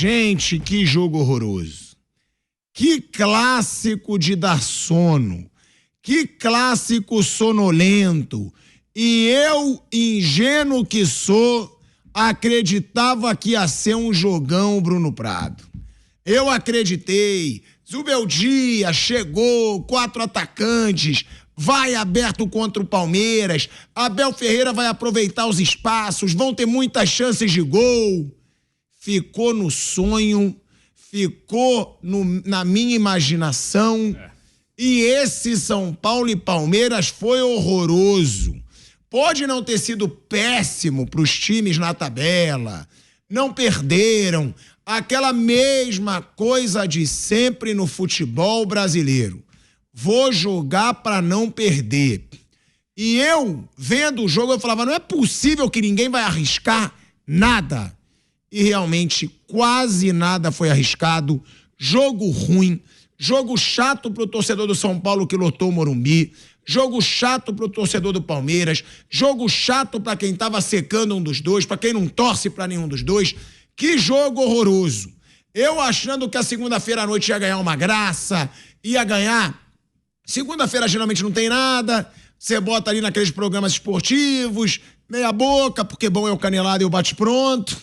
Gente, que jogo horroroso. Que clássico de dar sono. Que clássico sonolento. E eu, ingênuo que sou, acreditava que ia ser um jogão, Bruno Prado. Eu acreditei. Zubeldia chegou, 4 atacantes, vai aberto contra o Palmeiras. Abel Ferreira vai aproveitar os espaços, vão ter muitas chances de gol. Ficou no sonho, ficou na minha imaginação. E esse São Paulo e Palmeiras foi horroroso. Pode não ter sido péssimo para os times na tabela, não perderam, aquela mesma coisa de sempre no futebol brasileiro. Vou jogar para não perder. E eu, vendo o jogo, eu falava, não é possível que ninguém vai arriscar nada. E realmente quase nada foi arriscado. Jogo ruim, jogo chato pro torcedor do São Paulo que lotou o Morumbi, jogo chato pro torcedor do Palmeiras, jogo chato para quem tava secando um dos dois, para quem não torce para nenhum dos dois. Que jogo horroroso. Eu achando que a segunda-feira à noite ia ganhar uma graça, ia ganhar. Segunda-feira geralmente não tem nada, você bota ali naqueles programas esportivos, meia boca, porque bom é o canelado e o bate-pronto.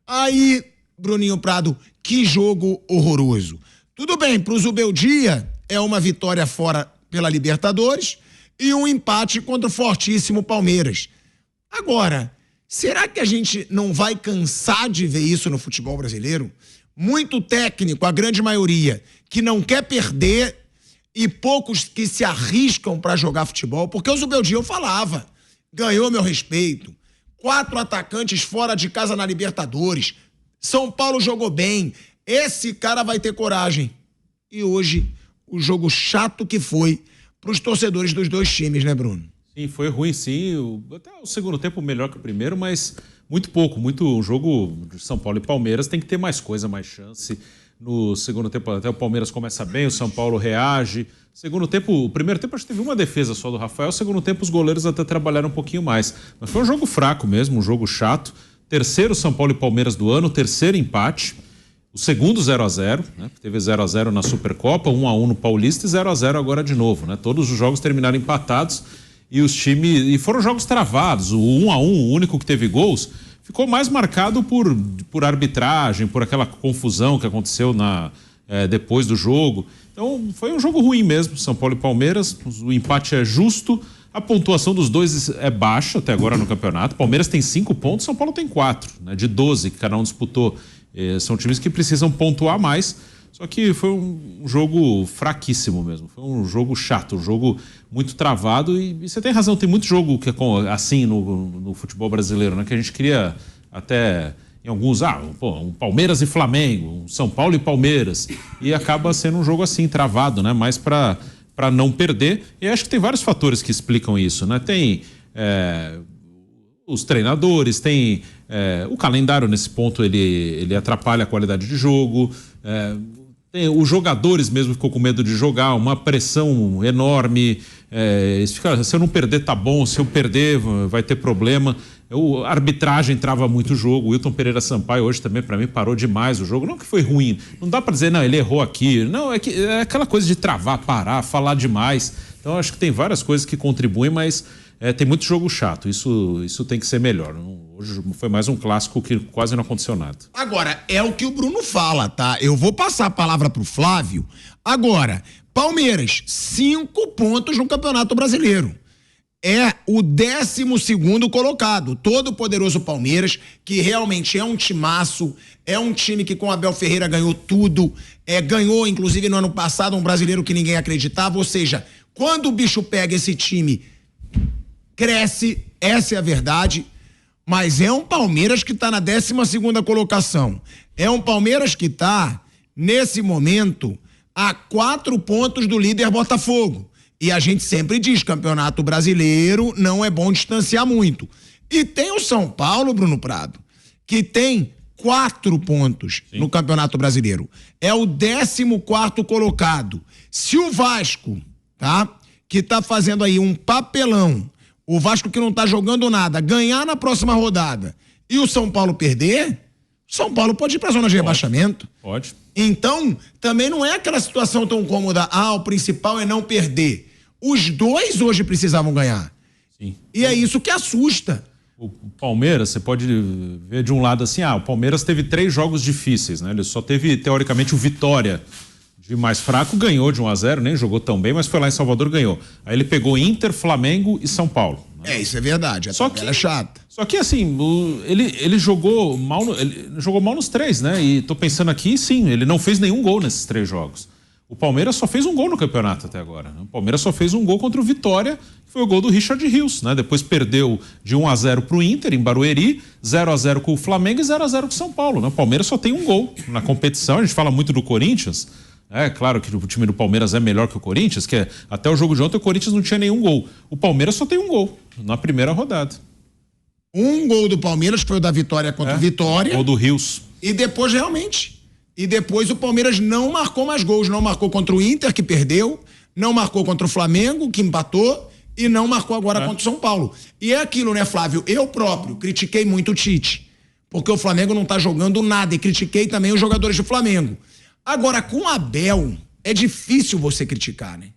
Aí, Bruninho Prado, que jogo horroroso. Tudo bem, pro Zubeldia é uma vitória fora pela Libertadores e um empate contra o fortíssimo Palmeiras. Agora, será que a gente não vai cansar de ver isso no futebol brasileiro? Muito técnico, a grande maioria, que não quer perder e poucos que se arriscam para jogar futebol, porque o Zubeldia eu falava, ganhou meu respeito. 4 atacantes fora de casa na Libertadores. São Paulo jogou bem. Esse cara vai ter coragem. E hoje, o jogo chato que foi para os torcedores dos dois times, né, Bruno? Sim, foi ruim, sim. Até o segundo tempo melhor que o primeiro, mas muito pouco. Um jogo de São Paulo e Palmeiras tem que ter mais coisa, mais chance. No segundo tempo, até o Palmeiras começa bem, o São Paulo reage. Segundo tempo, o primeiro tempo acho que teve uma defesa só do Rafael, o segundo tempo os goleiros até trabalharam um pouquinho mais. Mas foi um jogo fraco mesmo, um jogo chato. Terceiro São Paulo e Palmeiras do ano, terceiro empate. O segundo 0-0, né? Teve 0-0 na Supercopa, 1-1 no Paulista e 0-0 agora de novo, né? Todos os jogos terminaram empatados e os times... E foram jogos travados. O 1-1, o único que teve gols, ficou mais marcado por arbitragem, por aquela confusão que aconteceu depois do jogo. Então, foi um jogo ruim mesmo, São Paulo e Palmeiras. O empate é justo, a pontuação dos dois é baixa até agora no campeonato. Palmeiras tem 5 pontos, São Paulo tem 4, né, de 12 que cada um disputou. São times que precisam pontuar mais, só que foi um jogo fraquíssimo mesmo. Foi um jogo chato, um jogo muito travado e você tem razão, tem muito jogo que é assim no futebol brasileiro, né, que a gente queria até... Em alguns, um Palmeiras e Flamengo, um São Paulo e Palmeiras. E acaba sendo um jogo assim, travado, né? Mais para não perder. E acho que tem vários fatores que explicam isso, né? Tem os treinadores, tem o calendário nesse ponto, ele atrapalha a qualidade de jogo. Tem os jogadores mesmo ficou com medo de jogar, uma pressão enorme. Se eu não perder tá bom, se eu perder vai ter problema. A arbitragem trava muito o jogo. O Wilton Pereira Sampaio hoje também, para mim, parou demais o jogo. Não que foi ruim, não dá para dizer, não, ele errou aqui. Não, é aquela coisa de travar, parar, falar demais. Então, acho que tem várias coisas que contribuem, mas tem muito jogo chato. Isso tem que ser melhor. Hoje foi mais um clássico que quase não aconteceu nada. Agora, é o que o Bruno fala, tá? Eu vou passar a palavra pro Flávio. Agora, Palmeiras, 5 pontos no Campeonato Brasileiro. É o 12º colocado, todo poderoso Palmeiras, que realmente é um timaço, é um time que com Abel Ferreira ganhou tudo, ganhou inclusive no ano passado um brasileiro que ninguém acreditava, ou seja, quando o bicho pega esse time, cresce, essa é a verdade, mas é um Palmeiras que está na 12ª colocação, é um Palmeiras que está, nesse momento, a 4 pontos do líder Botafogo. E a gente sempre diz, Campeonato Brasileiro não é bom distanciar muito. E tem o São Paulo, Bruno Prado, que tem 4 pontos no Campeonato Brasileiro. É o 14º colocado. Se o Vasco, tá, que tá fazendo aí um papelão, o Vasco que não tá jogando nada, ganhar na próxima rodada e o São Paulo perder, São Paulo pode ir para a zona de rebaixamento. Pode. Então, também não é aquela situação tão cômoda. O principal é não perder. Os dois hoje precisavam ganhar. Sim. E é isso que assusta. O Palmeiras, você pode ver de um lado assim, o Palmeiras teve 3 jogos difíceis, né? Ele só teve, teoricamente, o Vitória de mais fraco, ganhou de 1-0, nem jogou tão bem, mas foi lá em Salvador, ganhou. Aí ele pegou Inter, Flamengo e São Paulo. Né? Isso é verdade, é chata. Só que assim, ele jogou mal nos 3, né? E tô pensando aqui, sim, ele não fez nenhum gol nesses 3 jogos. O Palmeiras só fez um gol no campeonato até agora. Né? O Palmeiras só fez um gol contra o Vitória, que foi o gol do Richard Rios, né? Depois perdeu de 1-0 pro Inter, em Barueri, 0-0 com o Flamengo e 0-0 com o São Paulo. Né? O Palmeiras só tem um gol na competição. A gente fala muito do Corinthians. É claro que o time do Palmeiras é melhor que o Corinthians, que até o jogo de ontem o Corinthians não tinha nenhum gol. O Palmeiras só tem um gol na primeira rodada. Um gol do Palmeiras, que foi o da Vitória contra o Vitória. Gol do Rios. E depois, o Palmeiras não marcou mais gols. Não marcou contra o Inter, que perdeu. Não marcou contra o Flamengo, que empatou. E não marcou agora contra o São Paulo. E é aquilo, né, Flávio? Eu próprio critiquei muito o Tite. Porque o Flamengo não tá jogando nada. E critiquei também os jogadores do Flamengo. Agora, com o Abel, é difícil você criticar, né?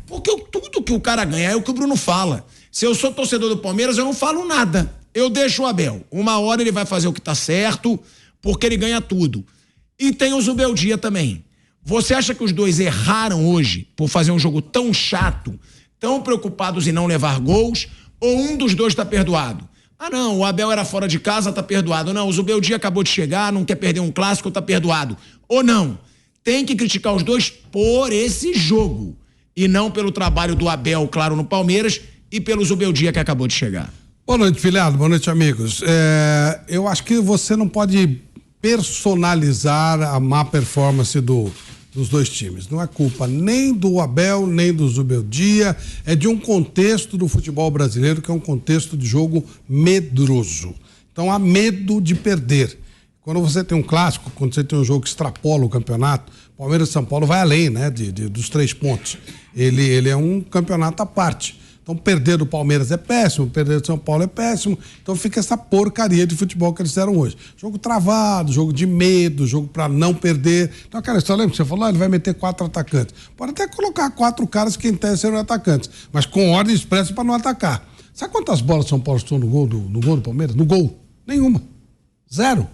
Porque tudo que o cara ganha é o que o Bruno fala. Se eu sou torcedor do Palmeiras, eu não falo nada. Eu deixo o Abel. Uma hora ele vai fazer o que tá certo, porque ele ganha tudo. E tem o Zubeldia também. Você acha que os dois erraram hoje por fazer um jogo tão chato, tão preocupados em não levar gols, ou um dos dois tá perdoado? Não, o Abel era fora de casa, tá perdoado. Não, o Zubeldia acabou de chegar, não quer perder um clássico, tá perdoado. Ou não? Tem que criticar os dois por esse jogo e não pelo trabalho do Abel, claro, no Palmeiras e pelo Zubeldia que acabou de chegar. Boa noite, Filiado, boa noite, amigos. Eu acho que você não pode personalizar a má performance dos dois times. Não é culpa nem do Abel, nem do Zubeldia, é de um contexto do futebol brasileiro que é um contexto de jogo medroso. Então há medo de perder. Quando você tem um clássico, quando você tem um jogo que extrapola o campeonato, Palmeiras e São Paulo vai além, né, dos 3 pontos. Ele é um campeonato à parte. Então perder do Palmeiras é péssimo, perder do São Paulo é péssimo. Então fica essa porcaria de futebol que eles fizeram hoje. Jogo travado, jogo de medo, jogo para não perder. Então aquela história, lembra que você falou, ele vai meter 4 atacantes. Pode até colocar 4 caras que em tese serão atacantes, mas com ordem expressa para não atacar. Sabe quantas bolas São Paulo estou no gol do Palmeiras? No gol? Nenhuma. 0.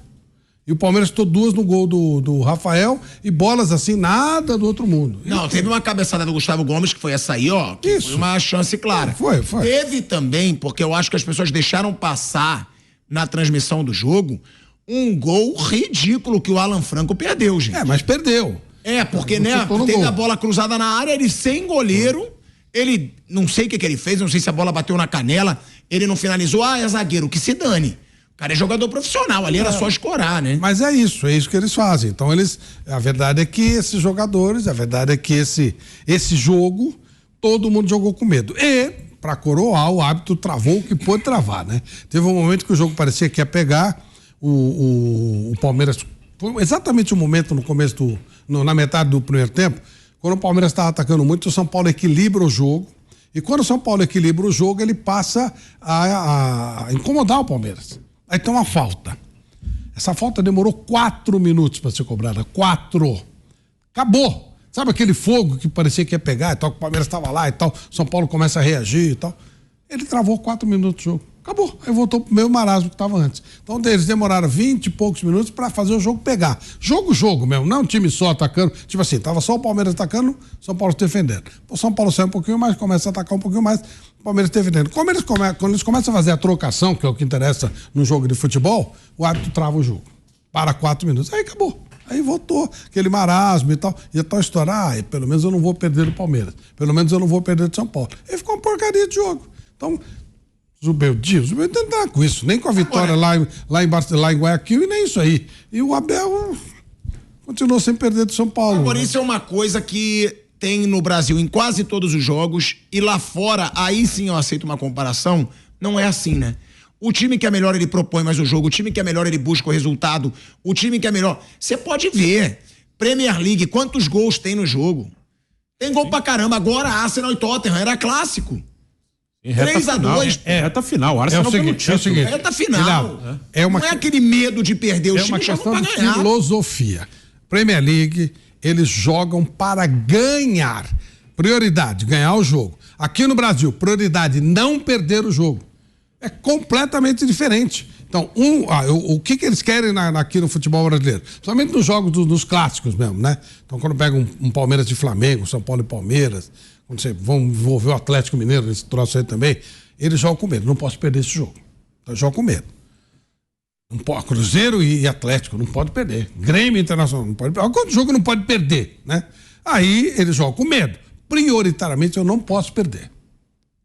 E o Palmeiras estou 2 no gol do Rafael e bolas assim, nada do outro mundo. Não, teve uma cabeçada do Gustavo Gomes, que foi essa aí, ó. Que isso. Foi uma chance clara. Foi. Teve também, porque eu acho que as pessoas deixaram passar na transmissão do jogo, um gol ridículo que o Alan Franco perdeu, gente. Mas perdeu. Porque, né, teve a bola cruzada na área, ele sem goleiro, ele, não sei o que ele fez, não sei se a bola bateu na canela, ele não finalizou, é zagueiro, que se dane. O cara é jogador profissional, ali era só escorar, né? Mas é isso que eles fazem. Então a verdade é que esses jogadores, a verdade é que esse jogo, todo mundo jogou com medo. E, pra coroar, o árbitro travou o que pôde travar, né? Teve um momento que o jogo parecia que ia pegar, o Palmeiras, foi exatamente o momento no começo na metade do primeiro tempo, quando o Palmeiras estava atacando muito, o São Paulo equilibra o jogo, e quando o São Paulo equilibra o jogo, ele passa a incomodar o Palmeiras. Aí tem uma falta. Essa falta demorou 4 minutos para ser cobrada. 4. Acabou. Sabe aquele fogo que parecia que ia pegar e tal, que o Palmeiras estava lá e tal, São Paulo começa a reagir e tal. Ele travou 4 minutos o jogo. Acabou. Aí voltou pro meio marasmo que estava antes. Então eles demoraram 20 e poucos minutos para fazer o jogo pegar. Jogo mesmo, não é um time só atacando. Tipo assim, tava só o Palmeiras atacando, São Paulo se defendendo. O São Paulo sai um pouquinho mais, começa a atacar um pouquinho mais, o Palmeiras se defendendo. Quando eles começam a fazer a trocação, que é o que interessa no jogo de futebol, o árbitro trava o jogo. Para 4 minutos. Aí acabou. Aí voltou aquele marasmo e tal. E a tal história, pelo menos eu não vou perder do Palmeiras. Pelo menos eu não vou perder do São Paulo. Aí ficou uma porcaria de jogo. Então, Zubeldia não tá com isso, nem com a vitória lá em Guayaquil e nem isso aí. E o Abel continuou sem perder do São Paulo. Agora, isso é uma coisa que tem no Brasil em quase todos os jogos e lá fora, aí sim eu aceito uma comparação, não é assim, né? O time que é melhor, ele propõe mais o jogo, o time que é melhor, ele busca o resultado, o time que é melhor... Você pode ver, Premier League, quantos gols tem no jogo? Tem gol pra caramba, agora Arsenal e Tottenham, era clássico. Em reta 3-2. Reta final. O Arsenal É o seguinte. Reta final. Não é aquele medo de perder o É time. uma questão de ganhar. filosofia. Premier League, eles jogam para ganhar. Prioridade, ganhar o jogo. Aqui no Brasil, prioridade, não perder o jogo. É completamente diferente. Então, o que eles querem aqui no futebol brasileiro? Principalmente nos jogos dos clássicos mesmo, né? Então, quando pega um Palmeiras de Flamengo, São Paulo e Palmeiras, quando você vão envolver o Atlético Mineiro nesse troço aí também, eles jogam com medo. Não posso perder esse jogo. Então, jogam com medo. Não pode, Cruzeiro e Atlético não pode perder. Grêmio Internacional não pode perder. Quanto jogo não pode perder, né? Aí eles jogam com medo. Prioritariamente eu não posso perder.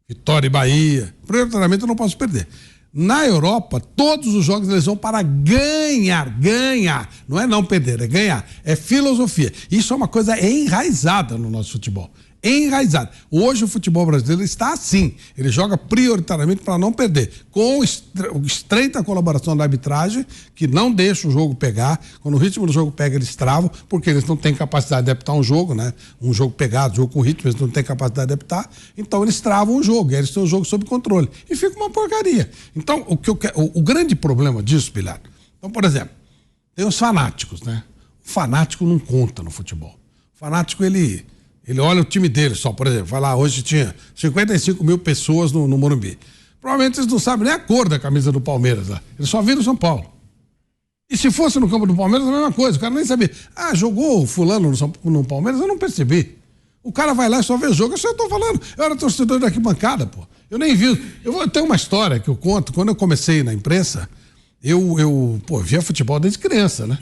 Vitória e Bahia, prioritariamente eu não posso perder. Na Europa, todos os jogos eles vão para ganhar. Não é não perder, é ganhar. É filosofia. Isso é uma coisa enraizada no nosso futebol. Enraizada. Hoje o futebol brasileiro está assim. Ele joga prioritariamente para não perder. Com estreita colaboração da arbitragem, que não deixa o jogo pegar. Quando o ritmo do jogo pega, eles travam, porque eles não têm capacidade de adaptar um jogo, né? Um jogo pegado, jogo com ritmo, eles não têm capacidade de adaptar. Então eles travam o jogo. E eles têm o jogo sob controle. E fica uma porcaria. Então, o grande problema disso, Pilhado. Então, por exemplo, tem os fanáticos, né? O fanático não conta no futebol. O fanático, ele olha o time dele só, por exemplo. Vai lá, hoje tinha 55 mil pessoas no Morumbi. Provavelmente eles não sabem nem a cor da camisa do Palmeiras lá. Eles só viram o São Paulo. E se fosse no campo do Palmeiras, a mesma coisa. O cara nem sabia. Jogou o fulano no Palmeiras? Eu não percebi. O cara vai lá e só vê o jogo. Isso eu tô falando. Eu era torcedor da arquibancada, pô. Eu nem vi. Eu tenho uma história que eu conto. Quando eu comecei na imprensa, eu via futebol desde criança, né?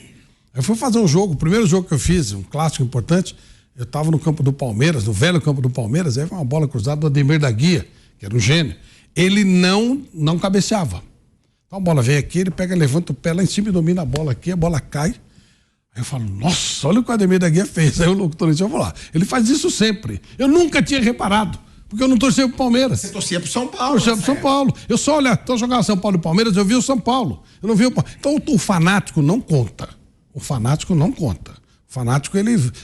Eu fui fazer um jogo, o primeiro jogo que eu fiz, um clássico importante. Eu estava no campo do Palmeiras, no velho campo do Palmeiras, aí foi uma bola cruzada do Ademir da Guia, que era um gênio. Ele não cabeceava. Então a bola vem aqui, ele pega, levanta o pé lá em cima e domina a bola aqui, a bola cai. Aí eu falo, nossa, olha o que o Ademir da Guia fez. Aí o locutor falou lá, ele faz isso sempre. Eu nunca tinha reparado, porque eu não torcia pro Palmeiras. Você torcia pro São Paulo. Torcia pro São Paulo. Eu só então jogava São Paulo e Palmeiras, eu vi o São Paulo. Eu não vi o Palmeiras. Então o fanático não conta. O fanático não conta. O fanático,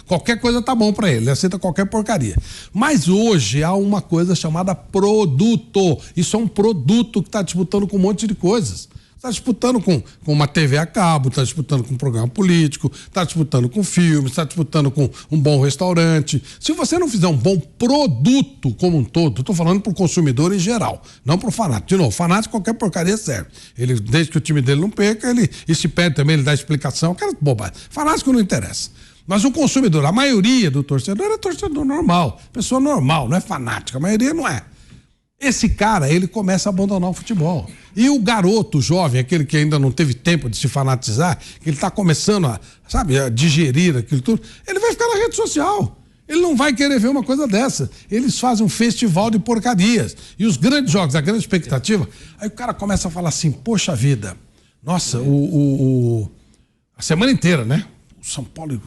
qualquer coisa tá bom pra ele aceita qualquer porcaria. Mas hoje há uma coisa chamada produto. Isso é um produto que tá disputando com um monte de coisas. Está disputando com uma TV a cabo, está disputando com um programa político, está disputando com filmes, está disputando com um bom restaurante. Se você não fizer um bom produto como um todo, estou falando para o consumidor em geral, não para o fanático. De novo, fanático qualquer porcaria serve. Ele, desde que o time dele não perca, e se perde também, ele dá explicação, aquela bobagem. Fanático não interessa. Mas o consumidor, a maioria do torcedor é torcedor normal, pessoa normal, não é fanática, a maioria não é. Esse cara, ele começa a abandonar o futebol. E o garoto jovem, aquele que ainda não teve tempo de se fanatizar, que ele está começando a digerir aquilo tudo, ele vai ficar na rede social. Ele não vai querer ver uma coisa dessa. Eles fazem um festival de porcarias. E os grandes jogos, a grande expectativa, aí o cara começa a falar assim, poxa vida, nossa, a semana inteira, né? O São Paulo...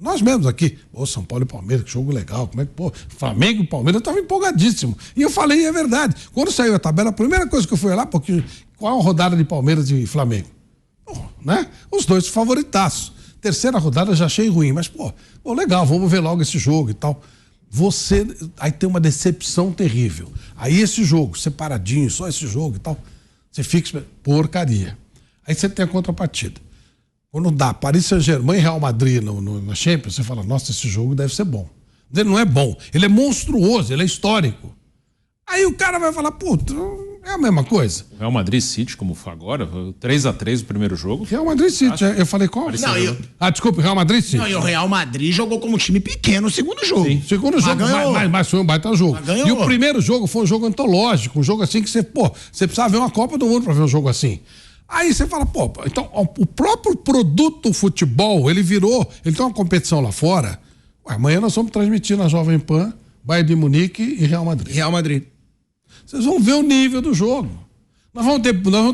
Nós mesmos aqui, São Paulo e Palmeiras, que jogo legal, como é que, Flamengo e Palmeiras, eu estava empolgadíssimo. E eu falei, é verdade. Quando saiu a tabela, a primeira coisa que eu fui lá, porque qual a rodada de Palmeiras e Flamengo? Né? Os dois favoritaços. Terceira rodada já achei ruim, mas, legal, vamos ver logo esse jogo e tal. Aí tem uma decepção terrível. Aí esse jogo, separadinho, só esse jogo e tal, você fica, porcaria. Aí você tem a contrapartida. Quando dá Paris Saint-Germain e Real Madrid na Champions, você fala, nossa, esse jogo deve ser bom. Ele não é bom, ele é monstruoso, ele é histórico. Aí o cara vai falar, é a mesma coisa. O Real Madrid City, como foi agora, 3-3 o primeiro jogo. Real Madrid City, eu falei qual? Desculpa, Real Madrid City. Não, e o Real Madrid jogou como time pequeno o segundo jogo. Sim. Segundo jogo, mas foi um baita jogo. E o primeiro jogo foi um jogo antológico, um jogo assim que você precisava ver uma Copa do Mundo pra ver um jogo assim. Aí você fala, então o próprio produto futebol, ele tem uma competição lá fora. Amanhã nós vamos transmitir na Jovem Pan, Bayern de Munique e Real Madrid. Real Madrid. Vocês vão ver o nível do jogo. Nós vamos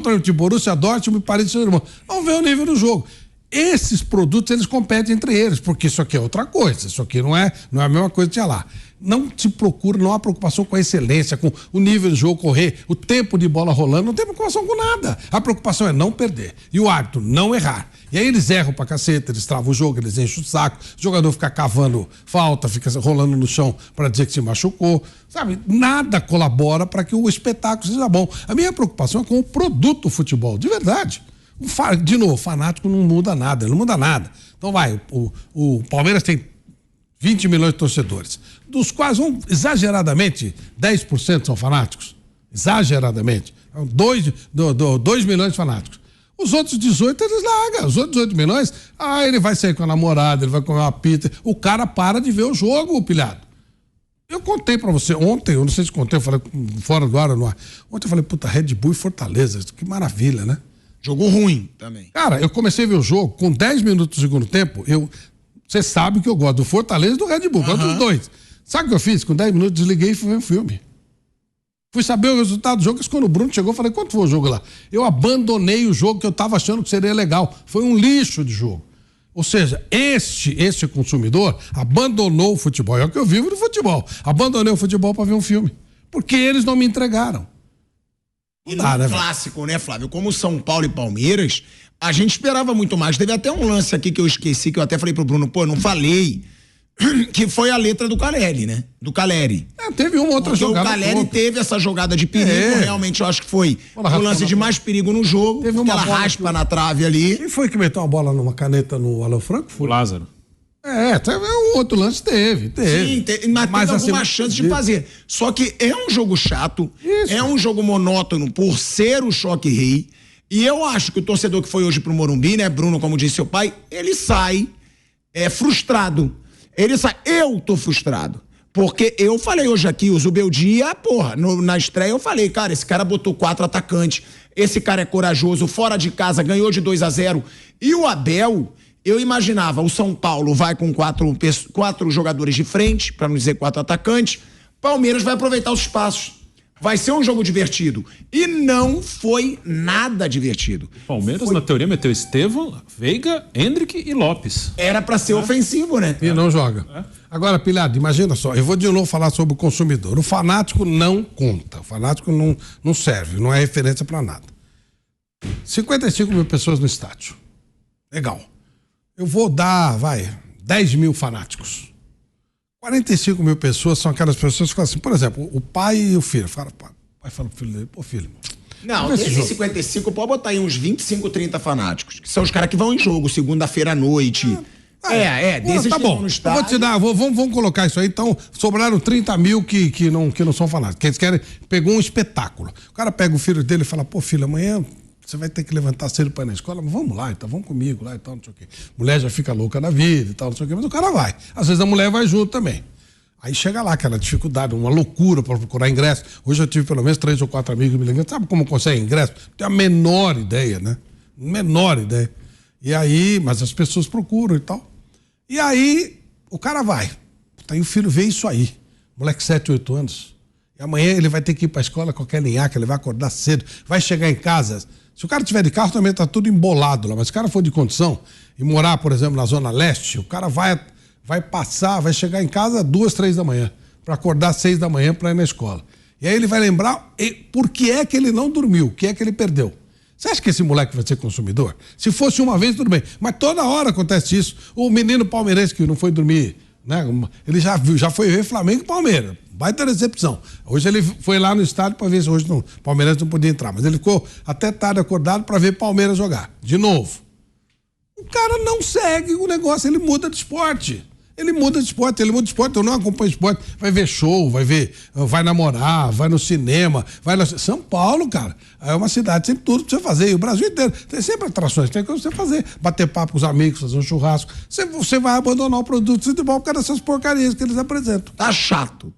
transmitir Borussia Dortmund e Paris Saint-Germain. Vamos ver o nível do jogo. Esses produtos, eles competem entre eles, porque isso aqui é outra coisa, isso aqui não é a mesma coisa que tinha lá. Não se procura, não há preocupação com a excelência, com o nível do jogo correr, o tempo de bola rolando, não tem preocupação com nada. A preocupação é não perder. E o árbitro não errar. E aí eles erram pra caceta, eles travam o jogo, eles enchem o saco, o jogador fica cavando falta, fica rolando no chão para dizer que se machucou. Sabe? Nada colabora para que o espetáculo seja bom. A minha preocupação é com o produto futebol, de verdade. De novo, fanático não muda nada, não muda nada. Então o Palmeiras tem 20 milhões de torcedores, dos quais, exageradamente, 10% são fanáticos. Exageradamente. 2 milhões de fanáticos. Os outros 18 eles largam. Os outros 18 milhões, ele vai sair com a namorada, ele vai comer uma pizza. O cara para de ver o jogo, pilhado. Eu contei pra você ontem, eu não sei se contei, eu falei fora do ar ou no ar. Ontem eu falei, puta, Red Bull e Fortaleza, que maravilha, né? Jogo ruim também. Cara, eu comecei a ver o jogo, com 10 minutos do segundo tempo, você sabe que eu gosto do Fortaleza e do Red Bull, gosto dos dois. Sabe o que eu fiz? Com 10 minutos desliguei e fui ver um filme. Fui saber o resultado do jogo, quando o Bruno chegou, eu falei, quanto foi o jogo lá? Eu abandonei o jogo que eu tava achando que seria legal. Foi um lixo de jogo. Ou seja, este consumidor abandonou o futebol. É o que eu vivo do futebol. Abandonei o futebol para ver um filme. Porque eles não me entregaram. E no clássico, né, Flávio? Como São Paulo e Palmeiras, a gente esperava muito mais. Teve até um lance aqui que eu esqueci, que eu até falei pro Bruno, eu não falei, que foi a letra do Caleri, né? Do Caleri. Teve uma outra jogada. O Caleri teve essa jogada de perigo, realmente eu acho que foi o lance de mais perigo no jogo. Teve uma raspa na trave ali. Quem foi que meteu uma bola numa caneta no Alan Franco? O Lázaro. Teve um outro lance, teve. Sim, mas teve alguma chance de fazer. Só que é um jogo chato, é um jogo monótono por ser o Choque Rei. E eu acho que o torcedor que foi hoje pro Morumbi, né, Bruno, como disse seu pai, ele sai frustrado. Eu tô frustrado. Porque eu falei hoje aqui, o Zubeldia, na estreia eu falei, cara, esse cara botou 4 atacantes, esse cara é corajoso, fora de casa, ganhou de 2-0. E o Abel, eu imaginava, o São Paulo vai com 4 jogadores de frente, para não dizer 4 atacantes, Palmeiras vai aproveitar os espaços. Vai ser um jogo divertido. E não foi nada divertido. Palmeiras, na teoria, meteu Estevão, Veiga, Hendrick e Lopes. Era pra ser ofensivo, né? E não joga. Agora, pilhado, imagina só, eu vou de novo falar sobre o consumidor. O fanático não conta. O fanático não serve, não é referência pra nada. 55 mil pessoas no estádio. Legal. Eu vou dar, 10 mil fanáticos. 45 mil pessoas são aquelas pessoas que falam assim, por exemplo, o pai e o filho. O pai fala pro filho dele, filho. Não, desses 55, pode botar aí uns 25, 30 fanáticos, que são os caras que vão em jogo, segunda-feira à noite. Desses tá bom. Eu vou te dar, vamos colocar isso aí. Então, sobraram 30 mil que não são fanáticos. Que eles querem, pegou um espetáculo. O cara pega o filho dele e fala, filho, amanhã você vai ter que levantar cedo para ir na escola, mas vamos lá, então, vamos comigo lá e tal, não sei o quê. Mulher já fica louca na vida e tal, não sei o quê, mas o cara vai. Às vezes a mulher vai junto também. Aí chega lá, aquela dificuldade, uma loucura para procurar ingresso. Hoje eu tive pelo menos 3 ou 4 amigos me ligando, sabe como consegue ingresso? Não tenho a menor ideia, né? Menor ideia. E aí, mas as pessoas procuram e tal. E aí, o cara vai. Aí o filho vê isso aí. Moleque 7, 8 anos. E amanhã ele vai ter que ir para a escola com aquela linhaca, ele vai acordar cedo, vai chegar em casa. Se o cara tiver de carro, também tá tudo embolado lá. Mas se o cara for de condição e morar, por exemplo, na Zona Leste, o cara vai chegar em casa 2, 3 da manhã, para acordar 6 da manhã para ir na escola. E aí ele vai lembrar por que é que ele não dormiu, o que é que ele perdeu. Você acha que esse moleque vai ser consumidor? Se fosse uma vez, tudo bem. Mas toda hora acontece isso. O menino palmeirense que não foi dormir, né? Ele já foi ver Flamengo e Palmeiras. Baita decepção. Hoje ele foi lá no estádio para ver se hoje o Palmeiras não podia entrar. Mas ele ficou até tarde acordado para ver Palmeiras jogar. De novo. O cara não segue o negócio, ele muda de esporte. Ele muda de esporte, eu não acompanho esporte. Vai ver show, vai namorar, vai no cinema, São Paulo, cara, é uma cidade, tem tudo pra você fazer. E o Brasil inteiro tem sempre atrações, tem coisa pra você fazer. Bater papo com os amigos, fazer um churrasco. Você vai abandonar o produto de futebol por causa dessas porcarias que eles apresentam. Tá chato.